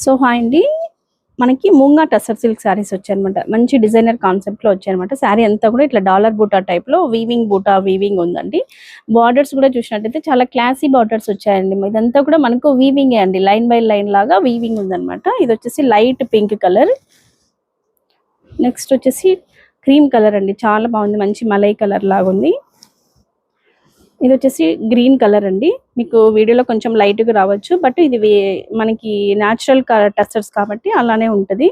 So hi అండి, మనకి మూంగా tussar silk saris వచ్చాయన్నమాట. మంచి డిజైనర్ కాన్సెప్ట్ లో వచ్చాయన్నమాట. శారీ అంతా కూడా ఇట్లా డాలర్ బూటా టైప్ లో వీవింగ్ ఉందండి. బార్డర్స్ కూడా చూసినట్టయితే చాలా క్లాసీ బార్డర్స్ వచ్చాయండి. ఇదంతా కూడా మనకు వీవింగ్ అండి, లైన్ బై లైన్ లాగా వీవింగ్ ఉందన్నమాట. ఇది వచ్చేసి లైట్ పింక్ కలర్. నెక్స్ట్ వచ్చేసి క్రీమ్ కలర్ అండి, చాలా బాగుంది, మంచి మలై కలర్ లాగా ఉంది. ఇది వచ్చేసి గ్రీన్ కలర్ అండి. మీకు వీడియోలో కొంచెం లైట్ గా రావచ్చు, బట్ ఇది మనకి న్యాచురల్ టస్టర్స్ కాబట్టి అలానే ఉంటది.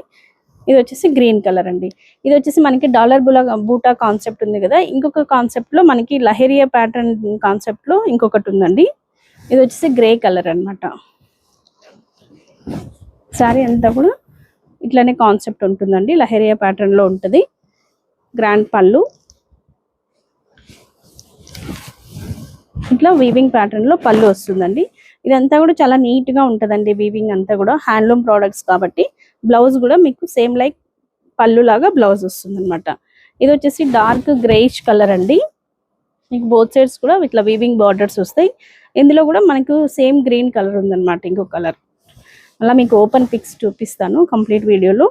ఇది వచ్చేసి గ్రీన్ కలర్ అండి. ఇది వచ్చేసి మనకి డాలర్ బూటా కాన్సెప్ట్ ఉంది కదా, ఇంకొక కాన్సెప్ట్ లో మనకి లహరియా ప్యాటర్న్ కాన్సెప్ట్ లో ఇంకొకటి ఉందండి. ఇది వచ్చేసి గ్రే కలర్ అన్నమాట. సారీ అంతా కూడా ఇట్లానే కాన్సెప్ట్ ఉంటుందండి, లహరియా ప్యాటర్న్ లో ఉంటది. గ్రాండ్ పళ్ళు, ఇట్లా వీవింగ్ ప్యాటర్న్ లో పళ్ళు వస్తుందండి. ఇదంతా కూడా చాలా నీట్ గా ఉంటదండి. వీవింగ్ అంతా కూడా హ్యాండ్లూమ్ ప్రోడక్ట్స్ కాబట్టి బ్లౌజ్ కూడా మీకు సేమ్ లైక్ పళ్ళు లాగా బ్లౌజ్ వస్తుంది అనమాట. ఇది వచ్చేసి డార్క్ గ్రేయిష్ కలర్ అండి. మీకు బోత్ సైడ్స్ కూడా ఇట్లా వీవింగ్ బార్డర్స్ వస్తాయి. ఇందులో కూడా మనకు సేమ్ గ్రీన్ కలర్ ఉందన్నమాట, ఇంకో కలర్. అలా మీకు ఓపెన్ పిక్స్ చూపిస్తాను కంప్లీట్ వీడియోలో.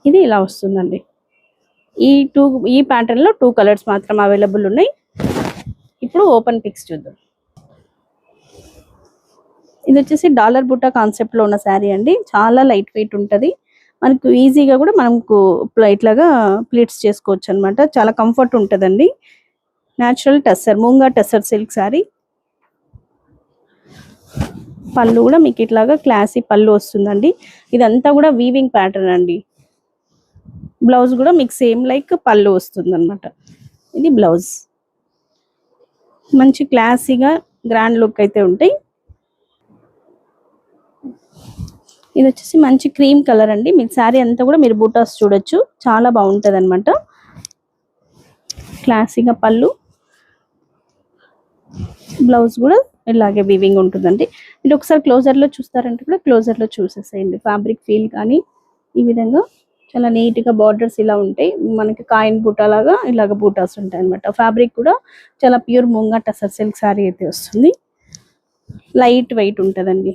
ఇది ఇలా వస్తుందండి. ఈ ప్యాటర్న్ లో 2 కలర్స్ మాత్రం అవైలబుల్ ఉన్నాయి. ఇప్పుడు ఓపెన్ పిక్స్ చూద్దాం. ఇది వచ్చేసి డాలర్ బుట్టా కాన్సెప్ట్ లో ఉన్న శారీ అండి. చాలా లైట్ వెయిట్ ఉంటది. మనకు ఈజీగా కూడా మనకు ఇట్లాగా ప్లీట్స్ చేసుకోవచ్చు అనమాట. చాలా కంఫర్ట్ ఉంటదండి. Natural tussar, మూంగా tussar silk sari. పళ్ళు కూడా మీకు ఇట్లాగా క్లాసీ పళ్ళు వస్తుందండి. ఇదంతా కూడా వీవింగ్ ప్యాటర్న్ అండి. బ్లౌజ్ కూడా మీకు సేమ్ లైక్ పళ్ళు వస్తుంది అనమాట. ఇది బ్లౌజ్. మంచి క్లాసీగా గ్రాండ్ లుక్ అయితే ఉంటాయి. ఇది వచ్చేసి మంచి క్రీమ్ కలర్ అండి. మీకు శారీ అంతా కూడా మీరు బూటాస్ చూడొచ్చు, చాలా బాగుంటది అనమాట. క్లాసీగా పళ్ళు, బ్లౌజ్ కూడా ఇలాగే వీవింగ్ ఉంటుందండి. మీరు ఒకసారి క్లోజర్ లో చూస్తారంటే కూడా క్లోజర్ లో చూసేసేయండి. ఫ్యాబ్రిక్ ఫీల్ కానీ ఈ విధంగా చాలా నీట్ గా బార్డర్స్ ఇలా ఉంటాయి. మనకి కాయిన్ బూటా లాగా ఇలాగ బూటాస్ ఉంటాయి అనమాట. ఫ్యాబ్రిక్ కూడా చాలా ప్యూర్ మూంగా టసర్ సిల్క్ శారీ అయితే వస్తుంది. లైట్ వెయిట్ ఉంటుందండి.